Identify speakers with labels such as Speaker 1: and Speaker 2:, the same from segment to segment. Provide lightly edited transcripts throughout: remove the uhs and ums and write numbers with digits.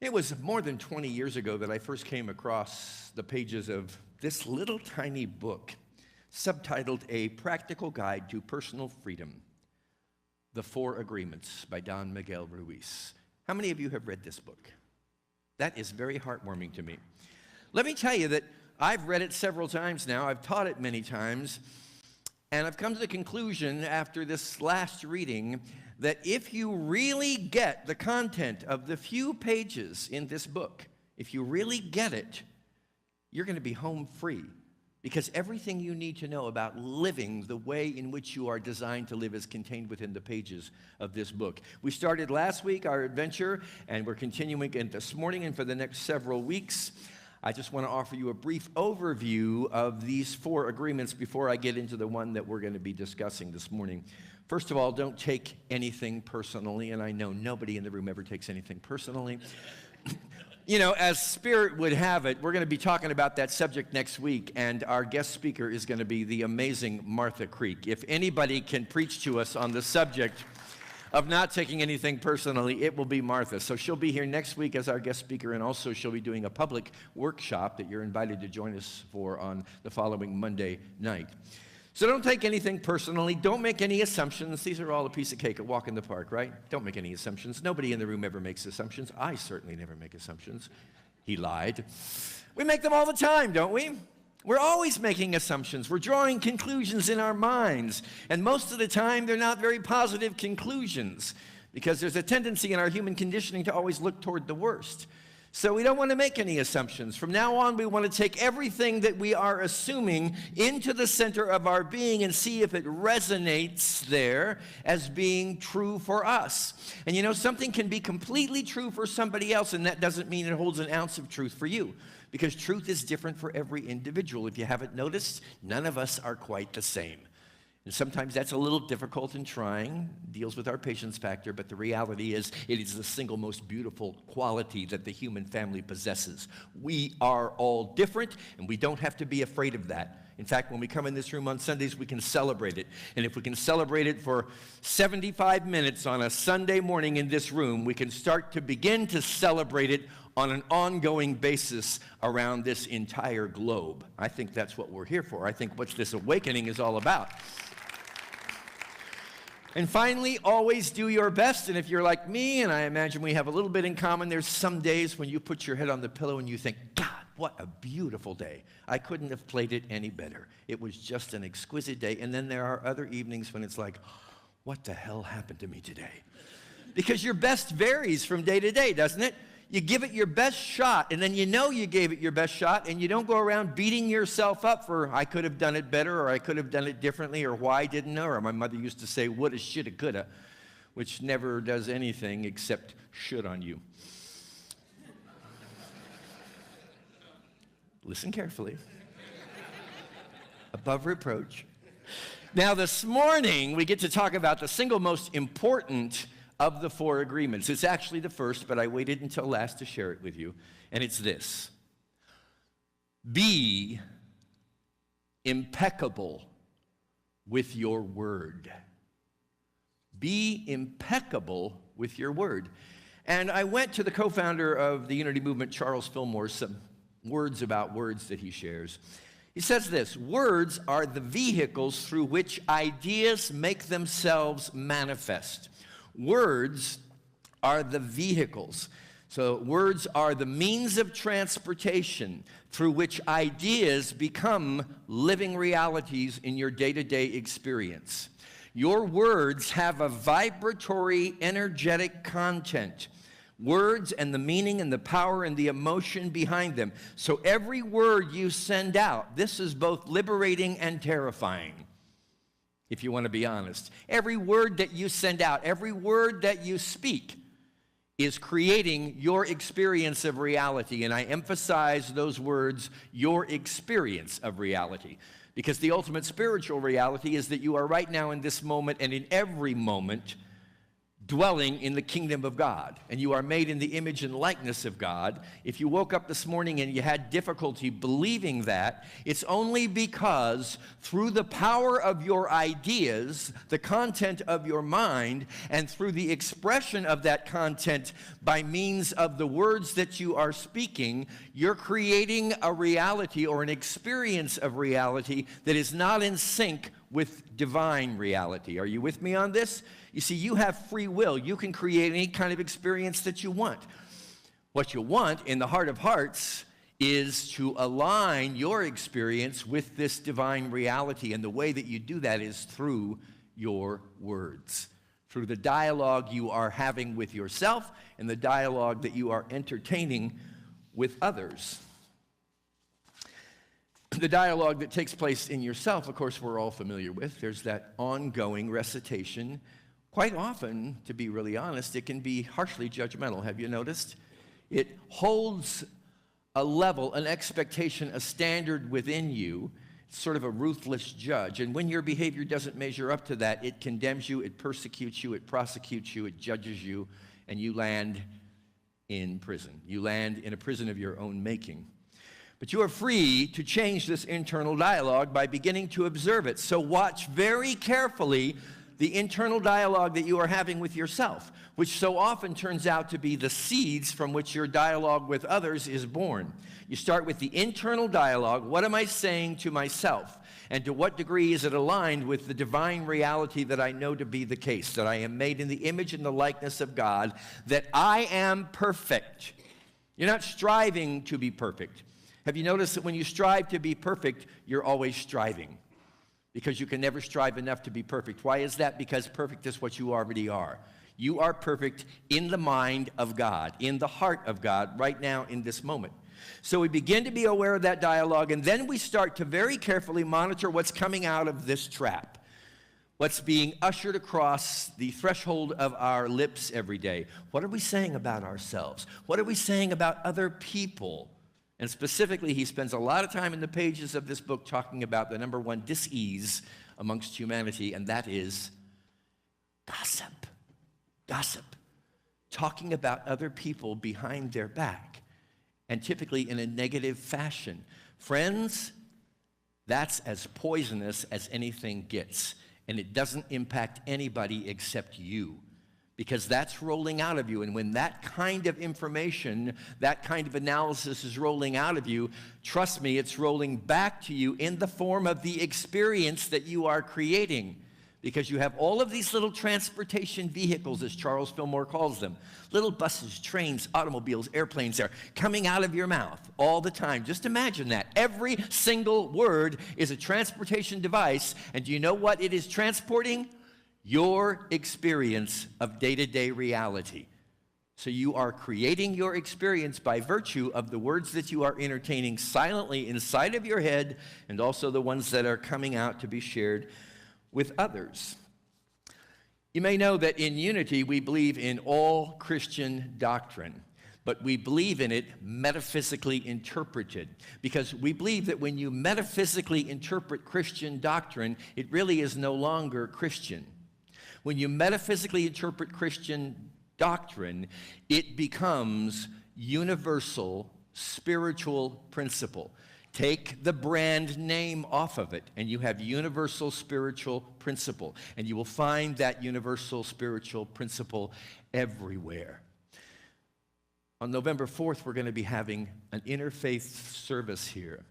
Speaker 1: It was more than 20 years ago that I first came across the pages of this little tiny book, subtitled A Practical Guide to Personal Freedom, The Four Agreements by Don Miguel Ruiz. How many of you have read this book? That is very heartwarming to me. Let me tell you that I've read it several times now. I've taught it many times. And I've come to the conclusion after this last reading that if you really get the content of the few pages in this book, if you really get it, you're going to be home free. Because everything you need to know about living the way in which you are designed to live is contained within the pages of this book. We started last week our adventure, and we're continuing again this morning and for the next several weeks. I just want to offer you a brief overview of these four agreements before I get into the one that we're going to be discussing this morning. First of all, don't take anything personally, and I know nobody in the room ever takes anything personally. You know, as Spirit would have it, we're going to be talking about that subject next week, and our guest speaker is going to be the amazing Martha Creek. If anybody can preach to us on the subject of not taking anything personally, it will be Martha. So she'll be here next week as our guest speaker, and also she'll be doing a public workshop that you're invited to join us for on the following Monday night. So don't take anything personally. Don't make any assumptions. These are all a piece of cake, a walk in the park, right? Don't make any assumptions. Nobody in the room ever makes assumptions. I certainly never make assumptions. He lied. We make them all the time, don't we? We're always making assumptions. We're drawing conclusions in our minds. And most of the time, they're not very positive conclusions because there's a tendency in our human conditioning to always look toward the worst. So we don't want to make any assumptions. From now on, we want to take everything that we are assuming into the center of our being and see if it resonates there as being true for us. And you know, something can be completely true for somebody else, and that doesn't mean it holds an ounce of truth for you, because truth is different for every individual. If you haven't noticed, none of us are quite the same. And sometimes that's a little difficult and trying, deals with our patience factor, but the reality is it is the single most beautiful quality that the human family possesses. We are all different, and we don't have to be afraid of that. In fact, when we come in this room on Sundays, we can celebrate it. And if we can celebrate it for 75 minutes on a Sunday morning in this room, we can start to begin to celebrate it on an ongoing basis around this entire globe. I think that's what we're here for. I think what this awakening is all about. And finally, always do your best. And if you're like me, and I imagine we have a little bit in common, there's some days when you put your head on the pillow and you think, God, what a beautiful day. I couldn't have played it any better. It was just an exquisite day. And then there are other evenings when it's like, what the hell happened to me today? Because your best varies from day to day, doesn't it? You give it your best shot, and then you know you gave it your best shot, and you don't go around beating yourself up for, I could have done it better, or I could have done it differently, or why didn't I? Or my mother used to say, woulda, shoulda, coulda, which never does anything except should on you. Listen carefully. Above reproach. Now, this morning, we get to talk about the single most important of the four agreements. It's actually the first, but I waited until last to share it with you. And it's this: be impeccable with your word. Be impeccable with your word. And I went to the co-founder of the Unity Movement, Charles Fillmore, some words about words that he shares. He says this: words are the vehicles through which ideas make themselves manifest. Words are the vehicles. So words are the means of transportation through which ideas become living realities in your day-to-day experience. Your words have a vibratory, energetic content. Words and the meaning and the power and the emotion behind them. So every word you send out, this is both liberating and terrifying. If you want to be honest, every word that you send out, every word that you speak is creating your experience of reality. And I emphasize those words, your experience of reality, because the ultimate spiritual reality is that you are right now in this moment and in every moment dwelling in the kingdom of God, and you are made in the image and likeness of God. If you woke up this morning and you had difficulty believing that, it's only because through the power of your ideas, the content of your mind, and through the expression of that content by means of the words that you are speaking, you're creating a reality or an experience of reality that is not in sync with divine reality. Are you with me on this? You see, you have free will. You can create any kind of experience that you want. What you want in the heart of hearts is to align your experience with this divine reality, and the way that you do that is through your words, through the dialogue you are having with yourself and the dialogue that you are entertaining with others. The dialogue that takes place in yourself, of course, we're all familiar with. There's that ongoing recitation. Quite often, to be really honest, it can be harshly judgmental. Have you noticed? It holds a level, an expectation, a standard within you. It's sort of a ruthless judge. And when your behavior doesn't measure up to that, it condemns you, it persecutes you, it prosecutes you, it judges you, and you land in prison. You land in a prison of your own making. But you are free to change this internal dialogue by beginning to observe it. So watch very carefully the internal dialogue that you are having with yourself, which so often turns out to be the seeds from which your dialogue with others is born. You start with the internal dialogue. What am I saying to myself? And to what degree is it aligned with the divine reality that I know to be the case, that I am made in the image and the likeness of God, that I am perfect? You're not striving to be perfect. Have you noticed that when you strive to be perfect, you're always striving? Because you can never strive enough to be perfect. Why is that? Because perfect is what you already are. You are perfect in the mind of God, in the heart of God, right now in this moment. So we begin to be aware of that dialogue, and then we start to very carefully monitor what's coming out of this trap, what's being ushered across the threshold of our lips every day. What are we saying about ourselves? What are we saying about other people? And specifically, he spends a lot of time in the pages of this book talking about the number one dis-ease amongst humanity, and that is gossip. Gossip. Talking about other people behind their back, and typically in a negative fashion. Friends, that's as poisonous as anything gets, and it doesn't impact anybody except you, because that's rolling out of you. And when that kind of information, that kind of analysis is rolling out of you, trust me, it's rolling back to you in the form of the experience that you are creating. Because you have all of these little transportation vehicles, as Charles Fillmore calls them, little buses, trains, automobiles, airplanes there, coming out of your mouth all the time. Just imagine that. Every single word is a transportation device, and do you know what it is transporting? Your experience of day-to-day reality. So you are creating your experience by virtue of the words that you are entertaining silently inside of your head, and also the ones that are coming out to be shared with others. You may know that in Unity we believe in all Christian doctrine, but we believe in it metaphysically interpreted, because we believe that when you metaphysically interpret Christian doctrine, it really is no longer Christian. When you metaphysically interpret Christian doctrine, it becomes universal spiritual principle. Take the brand name off of it, and you have universal spiritual principle. And you will find that universal spiritual principle everywhere. On November 4th, we're going to be having an interfaith service here.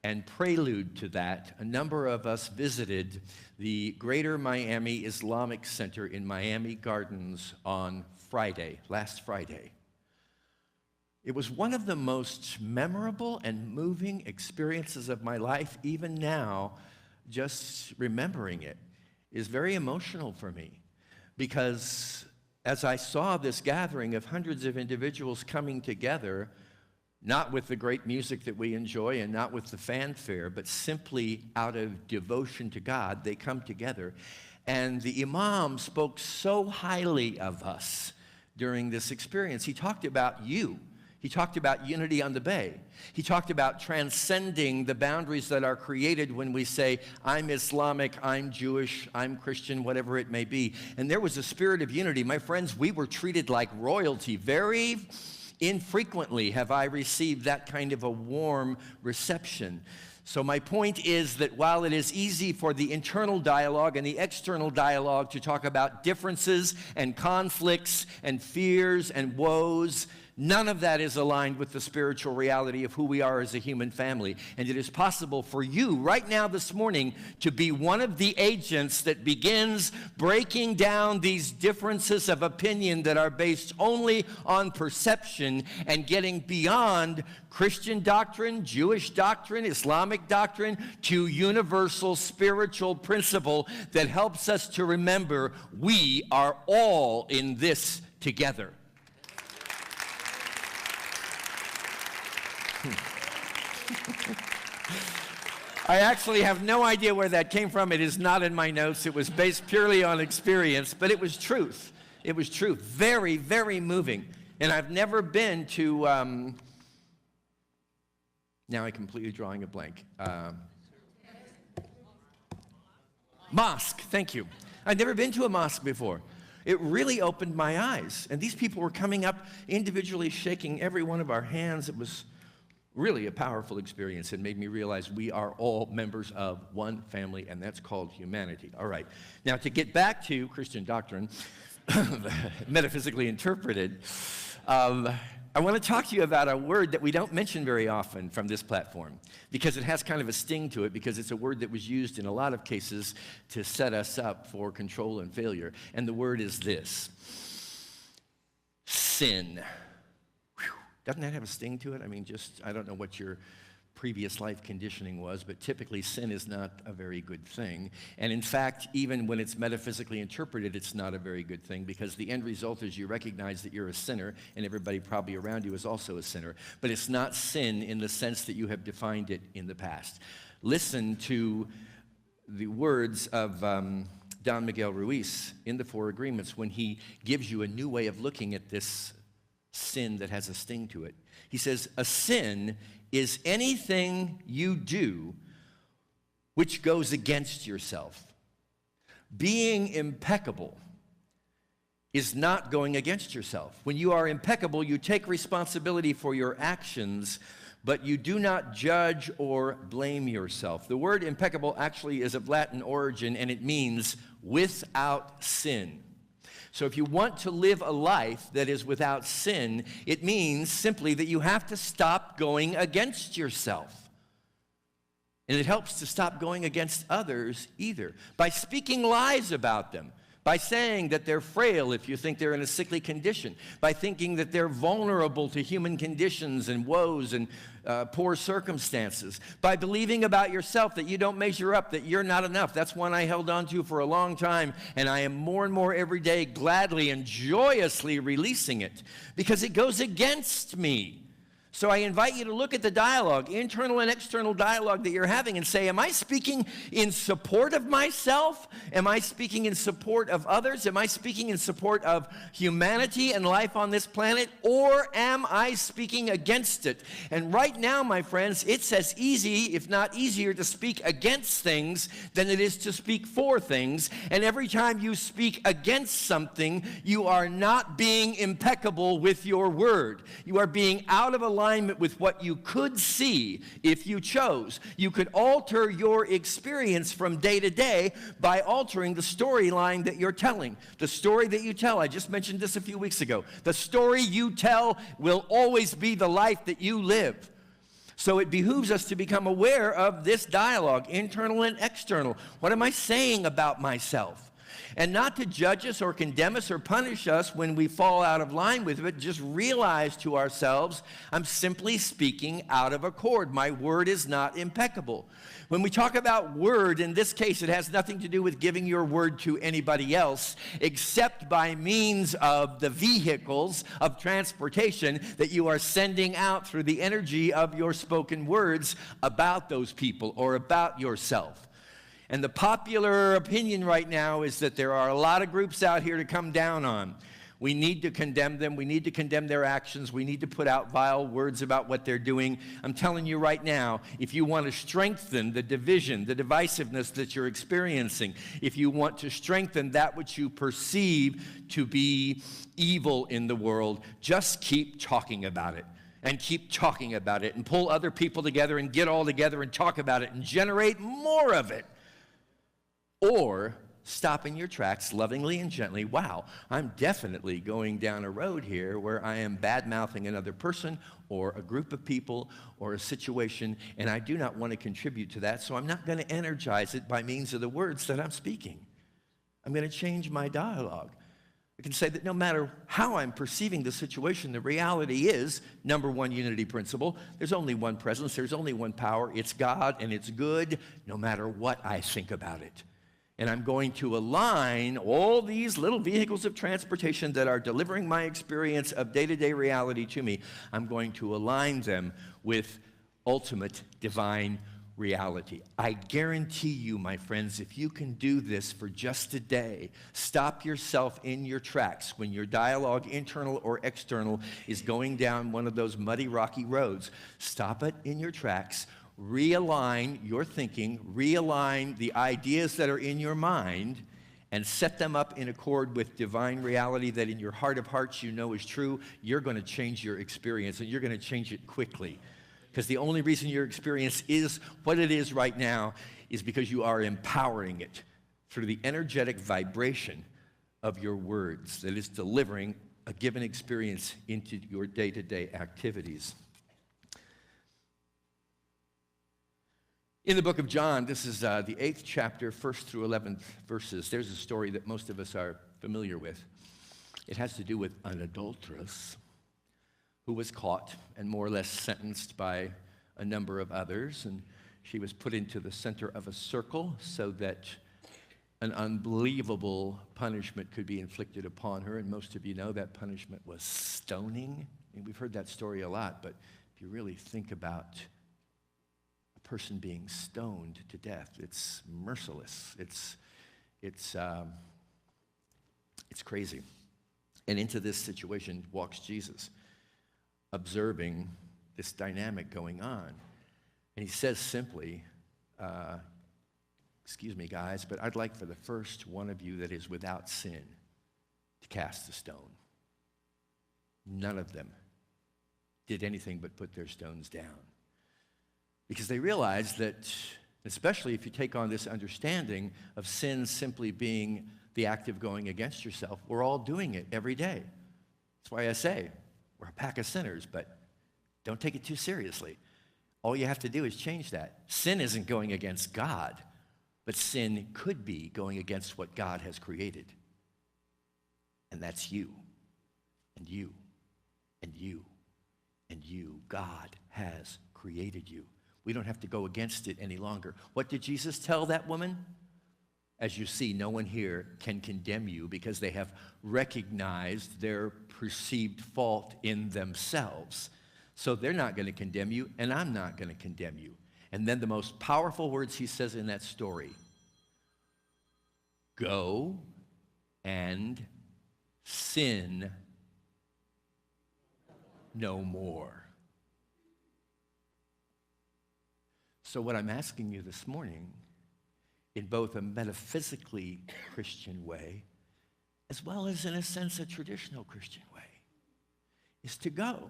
Speaker 1: And prelude to that, a number of us visited the Greater Miami Islamic Center in Miami Gardens on Friday, last Friday. It was one of the most memorable and moving experiences of my life. Even now, just remembering it is very emotional for me, because as I saw this gathering of hundreds of individuals coming together, not with the great music that we enjoy and not with the fanfare, but simply out of devotion to God, they come together. And the imam spoke so highly of us during this experience. He talked about you. He talked about unity on the bay. He talked about transcending the boundaries that are created when we say, I'm Islamic, I'm Jewish, I'm Christian, whatever it may be. And there was a spirit of unity. My friends, we were treated like royalty. Very infrequently have I received that kind of a warm reception. So my point is that while it is easy for the internal dialogue and the external dialogue to talk about differences and conflicts and fears and woes, none of that is aligned with the spiritual reality of who we are as a human family. And it is possible for you right now this morning to be one of the agents that begins breaking down these differences of opinion that are based only on perception and getting beyond Christian doctrine, Jewish doctrine, Islamic doctrine to universal spiritual principle that helps us to remember we are all in this together. I actually have no idea where that came from. It is not in my notes. It was based purely on experience, but it was truth. It was truth. Very, very moving. And I've never been to, now I'm completely drawing a blank. Mosque, thank you. I've never been to a mosque before. It really opened my eyes. And these people were coming up individually, shaking every one of our hands. It was really a powerful experience and made me realize we are all members of one family, and that's called humanity. All right. Now, to get back to Christian doctrine, metaphysically interpreted, I want to talk to you about a word that we don't mention very often from this platform because it has kind of a sting to it, because it's a word that was used in a lot of cases to set us up for control and failure. And the word is this: sin. Doesn't that have a sting to it? I mean, I don't know what your previous life conditioning was, but typically sin is not a very good thing. And in fact, even when it's metaphysically interpreted, it's not a very good thing, because the end result is you recognize that you're a sinner, and everybody probably around you is also a sinner. But it's not sin in the sense that you have defined it in the past. Listen to the words of Don Miguel Ruiz in the Four Agreements when he gives you a new way of looking at this sin that has a sting to it. He says, a sin is anything you do which goes against yourself. Being impeccable is not going against yourself. When you are impeccable, you take responsibility for your actions, but you do not judge or blame yourself. The word impeccable actually is of Latin origin, and it means without sin. So if you want to live a life that is without sin, it means simply that you have to stop going against yourself. And it helps to stop going against others either, by speaking lies about them, by saying that they're frail if you think they're in a sickly condition, by thinking that they're vulnerable to human conditions and woes and poor circumstances, by believing about yourself that you don't measure up, that you're not enough. That's one I held on to for a long time, and I am more and more every day gladly and joyously releasing it, because it goes against me. So I invite you to look at the dialogue, internal and external dialogue that you're having, and say, am I speaking in support of myself? Am I speaking in support of others? Am I speaking in support of humanity and life on this planet? Or am I speaking against it? And right now, my friends, it's as easy, if not easier, to speak against things than it is to speak for things. And every time you speak against something, you are not being impeccable with your word. You are being out of alignment with what you could see if you chose. You could alter your experience from day to day by altering the storyline that you're telling. The story that you tell, I just mentioned this a few weeks ago. The story you tell will always be the life that you live. So it behooves us to become aware of this dialogue, internal and external. What am I saying about myself? And not to judge us or condemn us or punish us when we fall out of line with it, just realize to ourselves, I'm simply speaking out of accord. My word is not impeccable. When we talk about word, in this case, it has nothing to do with giving your word to anybody else, except by means of the vehicles of transportation that you are sending out through the energy of your spoken words about those people or about yourself. And the popular opinion right now is that there are a lot of groups out here to come down on. We need to condemn them. We need to condemn their actions. We need to put out vile words about what they're doing. I'm telling you right now, if you want to strengthen the division, the divisiveness that you're experiencing, if you want to strengthen that which you perceive to be evil in the world, just keep talking about it. And keep talking about it and pull other people together and get all together and talk about it and generate more of it. Or stop in your tracks lovingly and gently. Wow, I'm definitely going down a road here where I am bad-mouthing another person or a group of people or a situation, and I do not want to contribute to that, so I'm not going to energize it by means of the words that I'm speaking. I'm going to change my dialogue. I can say that no matter how I'm perceiving the situation, the reality is, number one unity principle, there's only one presence, there's only one power, it's God, and it's good no matter what I think about it. And I'm going to align all these little vehicles of transportation that are delivering my experience of day-to-day reality to me, I'm going to align them with ultimate divine reality. I guarantee you, my friends, if you can do this for just a day, stop yourself in your tracks when your dialogue, internal or external, is going down one of those muddy, rocky roads. Stop it in your tracks, realign your thinking, realign the ideas that are in your mind, and set them up in accord with divine reality that in your heart of hearts you know is true. You're going to change your experience, and you're going to change it quickly. Because the only reason your experience is what it is right now is because you are empowering it through the energetic vibration of your words that is delivering a given experience into your day-to-day activities. In the book of John, this is the 8th chapter, 1st through 11th verses. There's a story that most of us are familiar with. It has to do with an adulteress who was caught and more or less sentenced by a number of others, and she was put into the center of a circle so that an unbelievable punishment could be inflicted upon her, and most of you know that punishment was stoning. I mean, we've heard that story a lot, but if you really think about a person being stoned to death, it's merciless. It's crazy. And into this situation walks Jesus, observing this dynamic going on. And he says simply, excuse me, guys, but I'd like for the first one of you that is without sin to cast a stone. None of them did anything but put their stones down. Because they realized that, especially if you take on this understanding of sin simply being the act of going against yourself, we're all doing it every day. That's why I say, we're a pack of sinners, but don't take it too seriously. All you have to do is change that. Sin isn't going against God, but sin could be going against what God has created. And that's you, and you, and you, and you. God has created you. We don't have to go against it any longer. What did Jesus tell that woman? As you see, no one here can condemn you because they have recognized their perceived fault in themselves. So they're not going to condemn you, and I'm not going to condemn you. And then the most powerful words he says in that story, go and sin no more. So what I'm asking you this morning, in both a metaphysically Christian way, as well as in a sense a traditional Christian way, is to go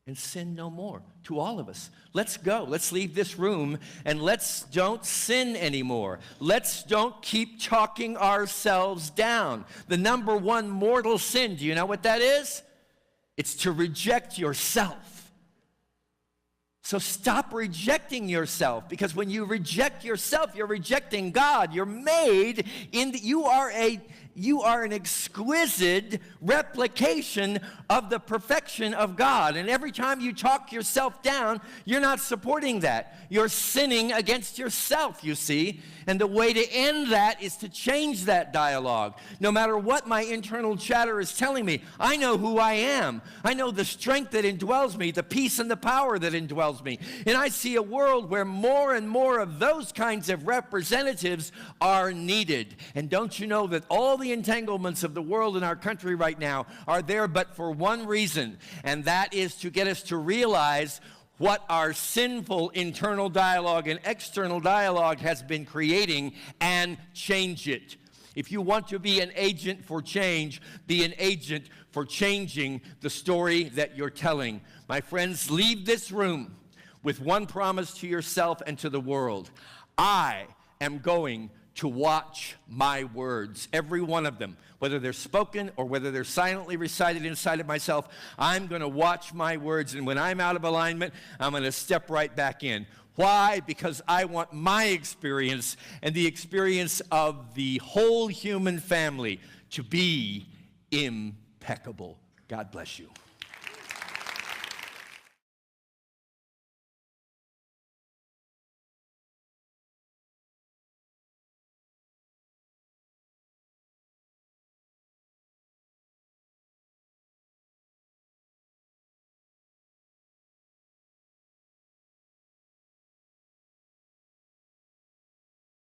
Speaker 1: and sin no more. To all of us. Let's go. Let's leave this room and let's don't sin anymore. Let's don't keep talking ourselves down. The number one mortal sin, do you know what that is? It's to reject yourself. So stop rejecting yourself, because when you reject yourself, you're rejecting God. You're made in you are an exquisite replication of the perfection of God. And every time you talk yourself down, you're not supporting that. You're sinning against yourself, you see. And the way to end that is to change that dialogue. No matter what my internal chatter is telling me, I know who I am. I know the strength that indwells me, the peace and the power that indwells me. And I see a world where more and more of those kinds of representatives are needed. And don't you know that all the entanglements of the world and our country right now are there but for one reason, and that is to get us to realize what our sinful internal dialogue and external dialogue has been creating and change it. If you want to be an agent for change, be an agent for changing the story that you're telling. My friends, leave this room with one promise to yourself and to the world. I am going to watch my words, every one of them, whether they're spoken or whether they're silently recited inside of myself. I'm going to watch my words, and when I'm out of alignment, I'm going to step right back in. Why? Because I want my experience and the experience of the whole human family to be impeccable. God bless you.